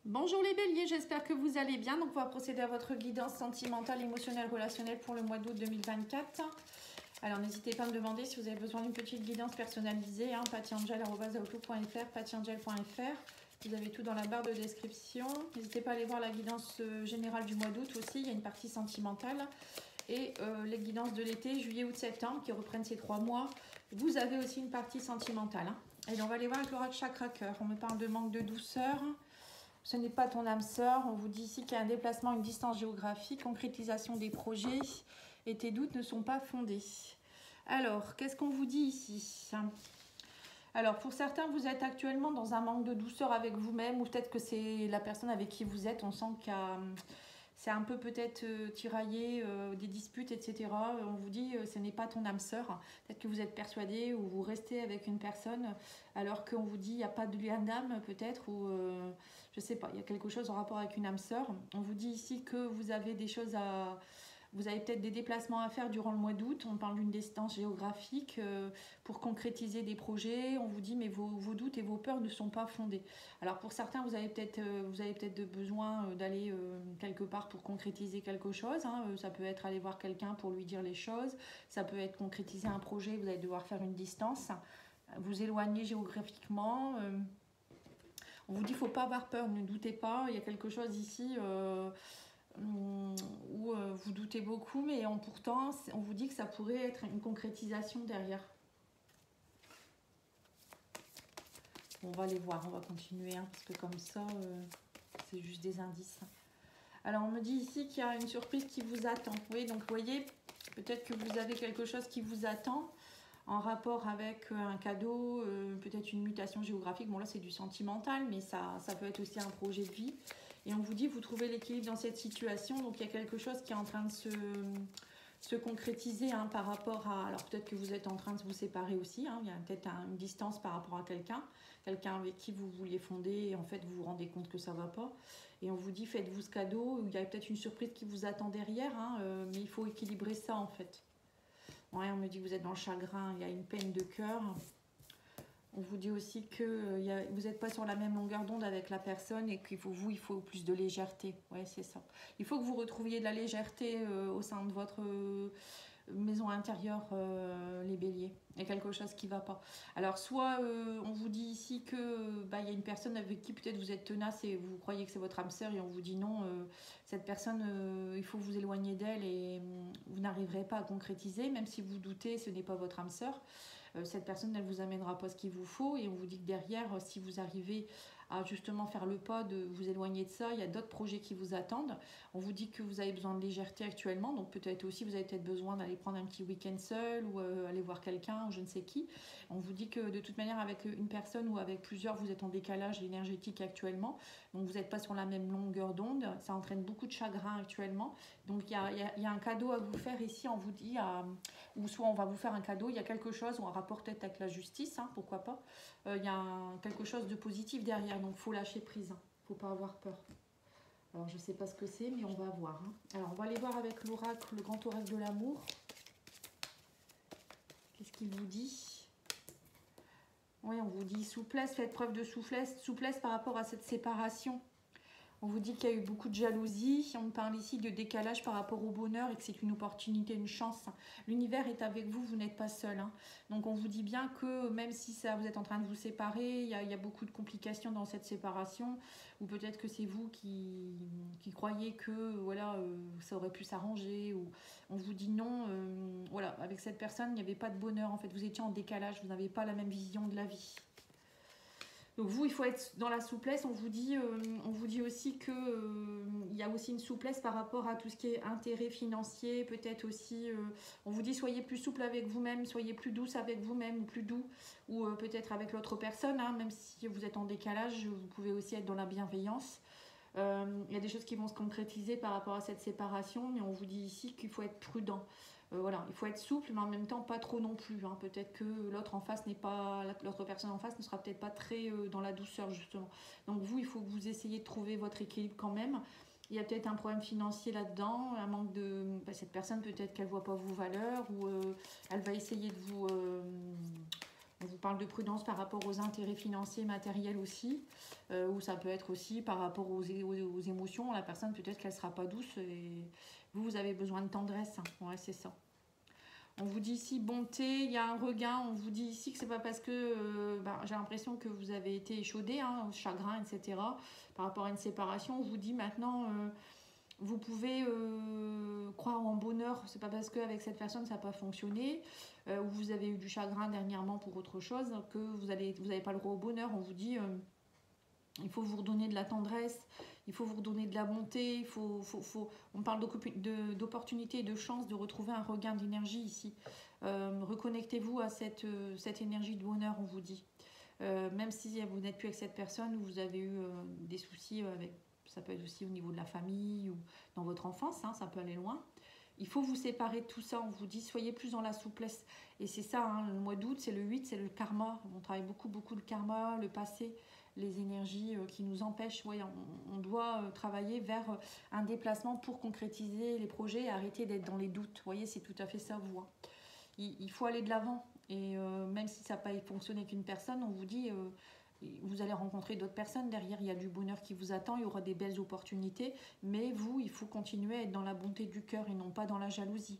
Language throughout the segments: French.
Bonjour les béliers, j'espère que vous allez bien. Donc on va procéder à votre guidance sentimentale, émotionnelle, relationnelle pour le mois d'août 2024. Alors n'hésitez pas à me demander si vous avez besoin d'une petite guidance personnalisée, patiangel@outlook.fr, patiangel.fr. Vous avez tout dans la barre de description. N'hésitez pas à aller voir la guidance générale du mois d'août aussi, il y a une partie sentimentale. Et les guidances de l'été, juillet, août, septembre, qui reprennent ces 3 mois. Vous avez aussi une partie sentimentale. Et on va aller voir avec l'oracle chakra cœur. On me parle de manque de douceur. Ce n'est pas ton âme sœur. On vous dit ici qu'il y a un déplacement, une distance géographique, concrétisation des projets et tes doutes ne sont pas fondés. Alors, qu'est-ce qu'on vous dit ici? Alors, pour certains, vous êtes actuellement dans un manque de douceur avec vous-même ou peut-être que c'est la personne avec qui vous êtes. On sent qu'il y a... C'est un peu peut-être tiraillé, des disputes, etc. On vous dit ce n'est pas ton âme sœur. Peut-être que vous êtes persuadé ou vous restez avec une personne alors qu'on vous dit il n'y a pas de lien d'âme peut-être ou je ne sais pas, il y a quelque chose en rapport avec une âme sœur. On vous dit ici que vous avez des choses à... Vous avez peut-être des déplacements à faire durant le mois d'août. On parle d'une distance géographique pour concrétiser des projets. On vous dit mais vos doutes et vos peurs ne sont pas fondés. Alors pour certains, vous avez peut-être besoin d'aller quelque part pour concrétiser quelque chose. Ça peut être aller voir quelqu'un pour lui dire les choses. Ça peut être concrétiser un projet. Vous allez devoir faire une distance. Vous éloigner géographiquement. On vous dit qu'il ne faut pas avoir peur. Ne doutez pas. Il y a quelque chose ici... où vous doutez beaucoup, mais pourtant, on vous dit que ça pourrait être une concrétisation derrière. On va les voir, on va continuer, parce que comme ça, c'est juste des indices. Alors, on me dit ici qu'il y a une surprise qui vous attend. Oui, donc, vous voyez, peut-être que vous avez quelque chose qui vous attend en rapport avec un cadeau, peut-être une mutation géographique. Bon, là, c'est du sentimental, mais ça peut être aussi un projet de vie. Et on vous dit, vous trouvez l'équilibre dans cette situation. Donc, il y a quelque chose qui est en train de se concrétiser par rapport à... Alors, peut-être que vous êtes en train de vous séparer aussi. Il y a peut-être une distance par rapport à quelqu'un avec qui vous vouliez fonder. Et en fait, vous vous rendez compte que ça ne va pas. Et on vous dit, faites-vous ce cadeau. Il y a peut-être une surprise qui vous attend derrière. Mais il faut équilibrer ça, en fait. Ouais, on me dit que vous êtes dans le chagrin. Il y a une peine de cœur. On vous dit aussi que vous n'êtes pas sur la même longueur d'onde avec la personne et qu'il faut il faut plus de légèreté. Ouais, c'est ça. Il faut que vous retrouviez de la légèreté au sein de votre maison intérieure, les béliers. Il y a quelque chose qui ne va pas. Alors, soit on vous dit ici que y a une personne avec qui peut-être vous êtes tenace et vous croyez que c'est votre âme sœur et on vous dit non, cette personne, il faut vous éloigner d'elle et vous n'arriverez pas à concrétiser. Même si vous doutez, ce n'est pas votre âme sœur. Cette personne, elle vous amènera pas ce qu'il vous faut et on vous dit que derrière, si vous arrivez à justement faire le pas de vous éloigner de ça, il y a d'autres projets qui vous attendent. On vous dit que vous avez besoin de légèreté actuellement, donc peut-être aussi vous avez peut-être besoin d'aller prendre un petit week-end seul ou aller voir quelqu'un ou je ne sais qui. On vous dit que de toute manière avec une personne ou avec plusieurs, vous êtes en décalage énergétique actuellement, donc vous n'êtes pas sur la même longueur d'onde, ça entraîne beaucoup de chagrin actuellement. Donc il y a un cadeau à vous faire ici, on vous dit, ou soit on va vous faire un cadeau, il y a quelque chose, on rapporte peut-être avec la justice, pourquoi pas. Il y a quelque chose de positif derrière, donc il faut lâcher prise, il ne faut pas avoir peur. Alors je ne sais pas ce que c'est, mais on va voir. Alors on va aller voir avec l'oracle, le grand oracle de l'amour. Qu'est-ce qu'il vous dit? Oui, on vous dit souplesse, faites preuve de souplesse par rapport à cette séparation. On vous dit qu'il y a eu beaucoup de jalousie. On parle ici de décalage par rapport au bonheur et que c'est une opportunité, une chance. L'univers est avec vous, vous n'êtes pas seul. Donc on vous dit bien que même si vous êtes en train de vous séparer, il y a beaucoup de complications dans cette séparation. Ou peut-être que c'est vous qui croyez que ça aurait pu s'arranger. Ou on vous dit non, avec cette personne, il n'y avait pas de bonheur. En fait, vous étiez en décalage, vous n'avez pas la même vision de la vie. Donc vous, il faut être dans la souplesse. On vous dit aussi que il y a aussi une souplesse par rapport à tout ce qui est intérêt financier. Peut-être aussi, on vous dit soyez plus souple avec vous-même, soyez plus douce avec vous-même ou plus doux. Ou peut-être avec l'autre personne, même si vous êtes en décalage, vous pouvez aussi être dans la bienveillance. Il y a des choses qui vont se concrétiser par rapport à cette séparation, mais on vous dit ici qu'il faut être prudent. Il faut être souple, mais en même temps pas trop non plus. Peut-être que l'autre personne en face ne sera peut-être pas très dans la douceur justement. Donc vous, il faut que vous essayiez de trouver votre équilibre quand même. Il y a peut-être un problème financier là-dedans, un manque de... cette personne peut-être qu'elle ne voit pas vos valeurs ou elle va essayer de vous... on On vous parle de prudence par rapport aux intérêts financiers, matériels aussi, ou ça peut être aussi par rapport aux émotions. La personne, peut-être qu'elle ne sera pas douce et vous avez besoin de tendresse. Ouais, c'est ça. On vous dit ici bonté, il y a un regain. On vous dit ici que c'est pas parce que j'ai l'impression que vous avez été échaudé, au chagrin, etc. Par rapport à une séparation, on vous dit maintenant, vous pouvez croire en bonheur. C'est pas parce qu'avec cette personne ça n'a pas fonctionné, ou vous avez eu du chagrin dernièrement pour autre chose, que vous n'avez pas le droit au bonheur. On vous dit il faut vous redonner de la tendresse, il faut vous redonner de la bonté, on parle d'opportunité et de chance de retrouver un regain d'énergie ici. Reconnectez-vous à cette énergie de bonheur, on vous dit. Même si vous n'êtes plus avec cette personne, ou vous avez eu des soucis avec, ça peut être aussi au niveau de la famille ou dans votre enfance, ça peut aller loin. Il faut vous séparer de tout ça, on vous dit soyez plus dans la souplesse. Et c'est ça, le mois d'août, c'est le 8, c'est le karma. On travaille beaucoup le karma, le passé, les énergies qui nous empêchent. Ouais, on doit travailler vers un déplacement pour concrétiser les projets et arrêter d'être dans les doutes. Vous voyez, c'est tout à fait ça, vous. Il faut aller de l'avant. Et même si ça n'a pas fonctionné qu'une personne, on vous dit vous allez rencontrer d'autres personnes. Derrière, il y a du bonheur qui vous attend, il y aura des belles opportunités. Mais vous, il faut continuer à être dans la bonté du cœur et non pas dans la jalousie.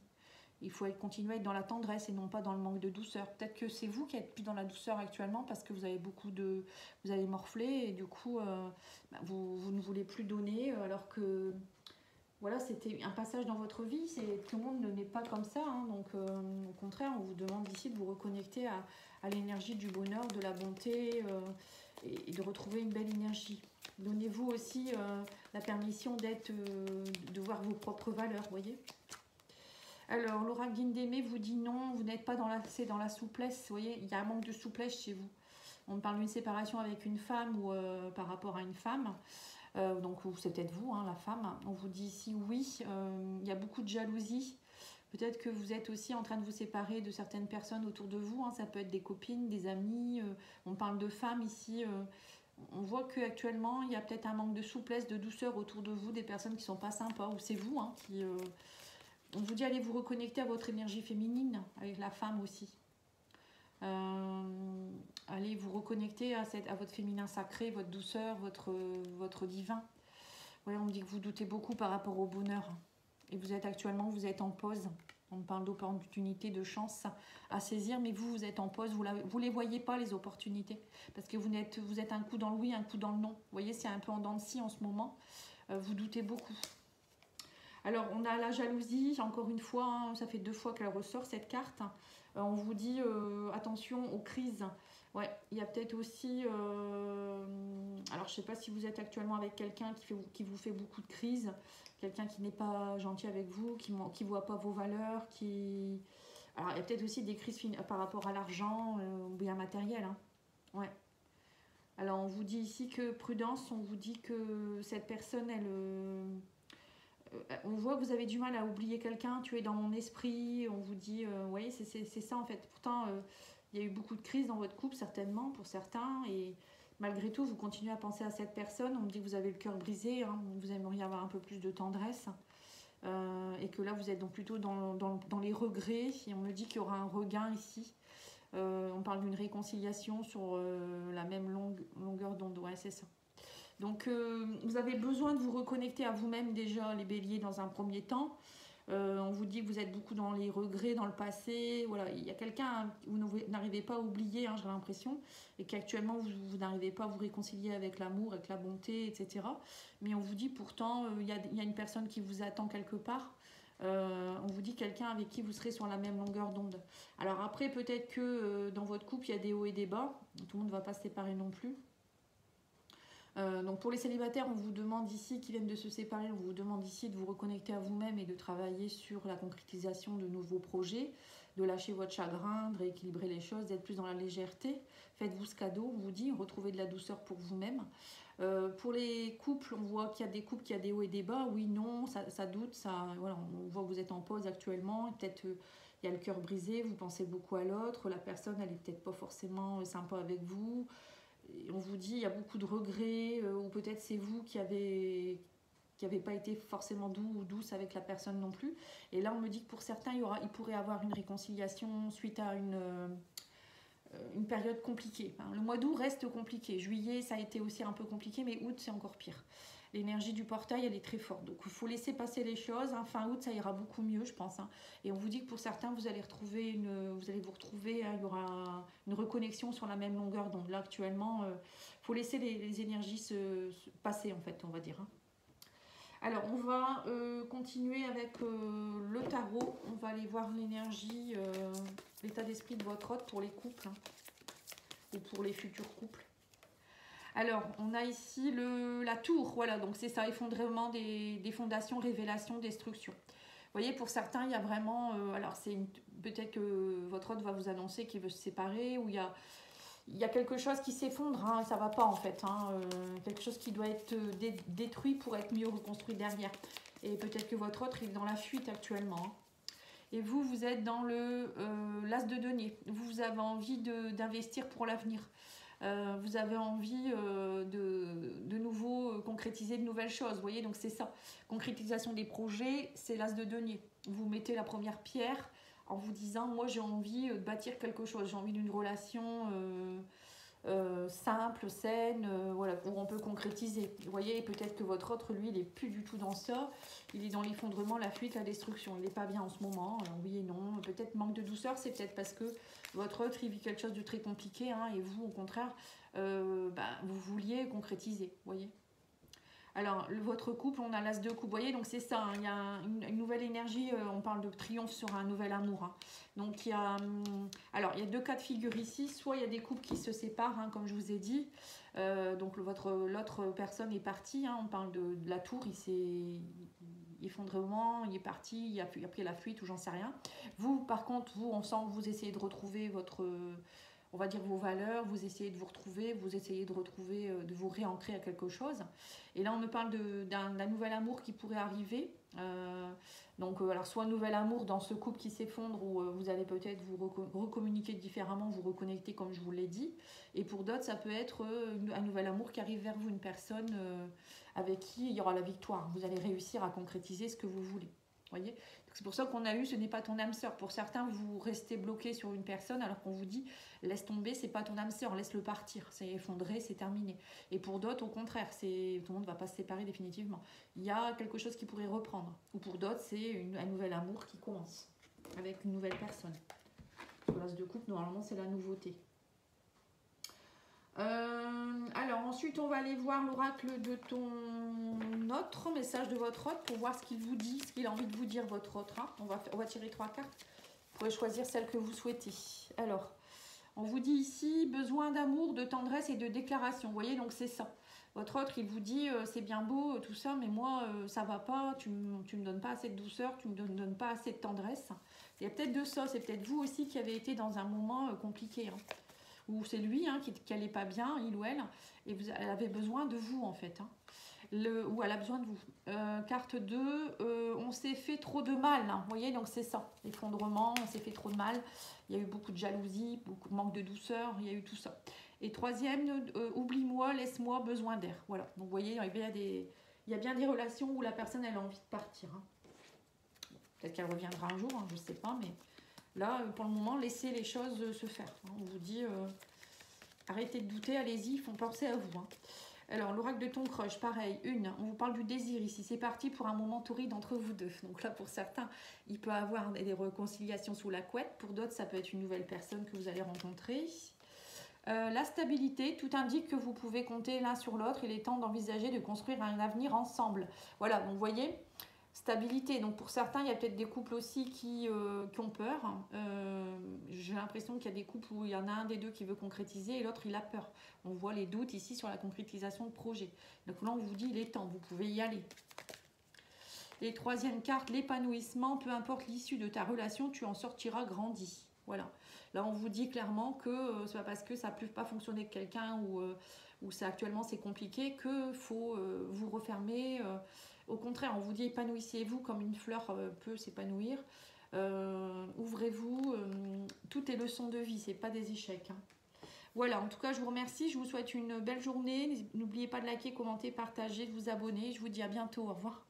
Il faut continuer à être dans la tendresse et non pas dans le manque de douceur. Peut-être que c'est vous qui êtes plus dans la douceur actuellement parce que vous avez vous avez morflé et du coup, vous ne voulez plus donner alors que voilà, c'était un passage dans votre vie. Tout le monde n'est pas comme ça. Donc, au contraire, on vous demande ici de vous reconnecter à l'énergie du bonheur, de la bonté et de retrouver une belle énergie. Donnez-vous aussi la permission de voir vos propres valeurs, vous voyez. Alors, l'oracle d'Indémé vous dit non, vous n'êtes pas dans la souplesse. Vous voyez, il y a un manque de souplesse chez vous. On parle d'une séparation avec une femme ou par rapport à une femme. Donc, c'est peut-être vous, la femme. On vous dit ici oui, il y a beaucoup de jalousie. Peut-être que vous êtes aussi en train de vous séparer de certaines personnes autour de vous. Ça peut être des copines, des amis. On parle de femmes ici. On voit qu'actuellement, il y a peut-être un manque de souplesse, de douceur autour de vous, des personnes qui ne sont pas sympas. Ou c'est vous qui... on vous dit allez vous reconnecter à votre énergie féminine, avec la femme aussi. Allez vous reconnecter à votre féminin sacré, votre douceur, votre divin. Ouais, on me dit que vous doutez beaucoup par rapport au bonheur. Et vous êtes en pause. On parle d'opportunités, de chance à saisir, mais vous êtes en pause. Vous ne les voyez pas, les opportunités. Parce que vous êtes un coup dans le oui, un coup dans le non. Vous voyez, c'est un peu en dents de scie en ce moment. Vous doutez beaucoup. Alors, on a la jalousie, encore une fois, ça fait 2 fois qu'elle ressort cette carte. On vous dit attention aux crises. Ouais, il y a peut-être aussi... alors, je ne sais pas si vous êtes actuellement avec quelqu'un qui vous fait beaucoup de crises, quelqu'un qui n'est pas gentil avec vous, qui ne voit pas vos valeurs, Alors, il y a peut-être aussi des crises par rapport à l'argent ou bien matériel. Ouais. Alors, on vous dit ici que prudence, on vous dit que cette personne, on voit que vous avez du mal à oublier quelqu'un, tu es dans mon esprit, on vous dit, oui, c'est ça en fait. Pourtant, il y a eu beaucoup de crises dans votre couple, certainement, pour certains, et malgré tout, vous continuez à penser à cette personne. On me dit que vous avez le cœur brisé, vous aimeriez avoir un peu plus de tendresse, et que là, vous êtes donc plutôt dans les regrets, et on me dit qu'il y aura un regain ici. On parle d'une réconciliation sur la même longueur d'onde, ouais, c'est ça. Donc, vous avez besoin de vous reconnecter à vous-même déjà, les béliers, dans un premier temps. On vous dit que vous êtes beaucoup dans les regrets, dans le passé. Voilà, il y a quelqu'un que vous n'arrivez pas à oublier, j'ai l'impression, et qu'actuellement, vous n'arrivez pas à vous réconcilier avec l'amour, avec la bonté, etc. Mais on vous dit pourtant, il y a une personne qui vous attend quelque part. On vous dit quelqu'un avec qui vous serez sur la même longueur d'onde. Alors après, peut-être que dans votre couple, il y a des hauts et des bas. Tout le monde ne va pas se séparer non plus. Donc pour les célibataires, on vous demande ici, qui viennent de se séparer, on vous demande ici de vous reconnecter à vous-même et de travailler sur la concrétisation de nouveaux projets, de lâcher votre chagrin, de rééquilibrer les choses, d'être plus dans la légèreté. Faites-vous ce cadeau, on vous dit, retrouvez de la douceur pour vous-même. Pour les couples, on voit qu'il y a des couples qui a des hauts et des bas. Oui, non, ça doute, voilà, on voit que vous êtes en pause actuellement. Peut-être il y a le cœur brisé, vous pensez beaucoup à l'autre, la personne, elle n'est peut-être pas forcément sympa avec vous. Et on vous dit il y a beaucoup de regrets, ou peut-être c'est vous qui avez pas été forcément doux ou douce avec la personne non plus. Et là, on me dit que pour certains, il pourrait y avoir une réconciliation suite à une période compliquée. Hein. Le mois d'août reste compliqué. Juillet, ça a été aussi un peu compliqué, mais août, c'est encore pire. L'énergie du portail, elle est très forte. Donc, il faut laisser passer les choses. Hein. Fin août, ça ira beaucoup mieux, je pense. Hein. Et on vous dit que pour certains, vous allez vous retrouver, hein, il y aura une reconnexion sur la même longueur. Donc là, actuellement, faut laisser les énergies se passer, en fait, on va dire. Hein. Alors, on va continuer avec le tarot. On va aller voir l'énergie, l'état d'esprit de votre hôte pour les couples, hein, ou pour les futurs couples. Alors, on a ici la tour, voilà, donc c'est ça, effondrement des fondations, révélation, destruction. Vous voyez, pour certains, il y a vraiment, alors peut-être que votre hôte va vous annoncer qu'il veut se séparer, ou il y a quelque chose qui s'effondre, hein, ça va pas en fait, hein, quelque chose qui doit être détruit pour être mieux reconstruit derrière. Et peut-être que votre autre est dans la fuite actuellement. Hein. Et vous êtes dans l'as de denier. Vous avez envie d'investir pour l'avenir. Vous avez envie de nouveau concrétiser de nouvelles choses. Vous voyez, donc c'est ça. Concrétisation des projets, c'est l'as de denier. Vous mettez la première pierre en vous disant, moi j'ai envie de bâtir quelque chose. J'ai envie d'une relation simple, saine, voilà, où on peut concrétiser. Vous voyez, peut-être que votre autre, lui, il n'est plus du tout dans ça. Il est dans l'effondrement, la fuite, la destruction. Il n'est pas bien en ce moment. Alors, oui et non. Peut-être manque de douceur, c'est peut-être parce que votre autre, il vit quelque chose de très compliqué. Hein, et vous, au contraire, vous vouliez concrétiser. Vous voyez. Alors, votre couple, on a l'as de coupe, vous voyez, donc c'est ça, hein, il y a une nouvelle énergie, on parle de triomphe sur un nouvel amour. Hein. Donc, il y a deux cas de figure ici, soit il y a des couples qui se séparent, hein, comme je vous ai dit, donc l'autre personne est partie, hein, on parle de la tour, il s'est effondrement, il est parti, il a pris la fuite ou j'en sais rien. Vous, par contre, on sent que vous essayez de retrouver on va dire vos valeurs, vous essayez de vous retrouver, vous essayez de retrouver, de vous réancrer à quelque chose. Et là, on me parle d'un nouvel amour qui pourrait arriver. Alors soit un nouvel amour dans ce couple qui s'effondre, où vous allez peut-être vous recommuniquer différemment, vous reconnecter comme je vous l'ai dit. Et pour d'autres, ça peut être un nouvel amour qui arrive vers vous, une personne avec qui il y aura la victoire. Vous allez réussir à concrétiser ce que vous voulez. Voyez, c'est pour ça qu'on a eu ce n'est pas ton âme sœur. Pour certains, vous restez bloqué sur une personne alors qu'on vous dit laisse tomber, c'est pas ton âme sœur, laisse-le partir, c'est effondré, c'est terminé. Et pour d'autres, au contraire, tout le monde ne va pas se séparer définitivement. Il y a quelque chose qui pourrait reprendre. Ou pour d'autres, c'est un nouvel amour qui commence avec une nouvelle personne. Sur l'as de coupe, normalement, c'est la nouveauté. Alors ensuite on va aller voir l'oracle de autre message de votre hôte pour voir ce qu'il vous dit, ce qu'il a envie de vous dire votre autre. Hein. On va tirer 3 cartes. Vous pourrez choisir celle que vous souhaitez. Alors on vous dit ici besoin d'amour, de tendresse et de déclaration. Vous voyez, donc c'est ça. Votre autre, il vous dit c'est bien beau tout ça, mais moi ça va pas, tu me donnes pas assez de douceur, tu me donnes pas assez de tendresse. Il y a peut-être de ça, c'est peut-être vous aussi qui avez été dans un moment compliqué. Hein. Ou c'est lui hein, qui n'allait pas bien, il ou elle, et elle avait besoin de vous en fait. Hein. Ou elle a besoin de vous. Carte 2, on s'est fait trop de mal. Hein. Vous voyez, donc c'est ça, l'effondrement, on s'est fait trop de mal. Il y a eu beaucoup de jalousie, beaucoup de manque de douceur, il y a eu tout ça. Et troisième, oublie-moi, laisse-moi, besoin d'air. Voilà, donc vous voyez, il y a bien des relations où la personne elle a envie de partir. Hein. Peut-être qu'elle reviendra un jour, hein, je ne sais pas, mais... Là, pour le moment, laissez les choses se faire. On vous dit, arrêtez de douter, allez-y, ils font penser à vous. Hein. Alors, l'oracle de ton crush, pareil, on vous parle du désir ici. C'est parti pour un moment torride entre vous deux. Donc là, pour certains, il peut y avoir des réconciliations sous la couette. Pour d'autres, ça peut être une nouvelle personne que vous allez rencontrer. La stabilité, tout indique que vous pouvez compter l'un sur l'autre. Il est temps d'envisager de construire un avenir ensemble. Voilà, donc vous voyez... Stabilité, donc pour certains, il y a peut-être des couples aussi qui ont peur. J'ai l'impression qu'il y a des couples où il y en a un des deux qui veut concrétiser et l'autre, il a peur. On voit les doutes ici sur la concrétisation de projet. Donc là, on vous dit, il est temps, vous pouvez y aller. Et troisième carte, l'épanouissement, peu importe l'issue de ta relation, tu en sortiras grandi. Voilà. Là, on vous dit clairement que c'est pas parce que ça ne peut pas fonctionner avec quelqu'un ou actuellement c'est compliqué qu'il faut vous refermer. Au contraire, on vous dit épanouissez-vous comme une fleur peut s'épanouir. Ouvrez-vous. Tout est leçon de vie, c'est pas des échecs. Hein. Voilà, en tout cas, je vous remercie. Je vous souhaite une belle journée. N'oubliez pas de liker, commenter, partager, de vous abonner. Je vous dis à bientôt. Au revoir.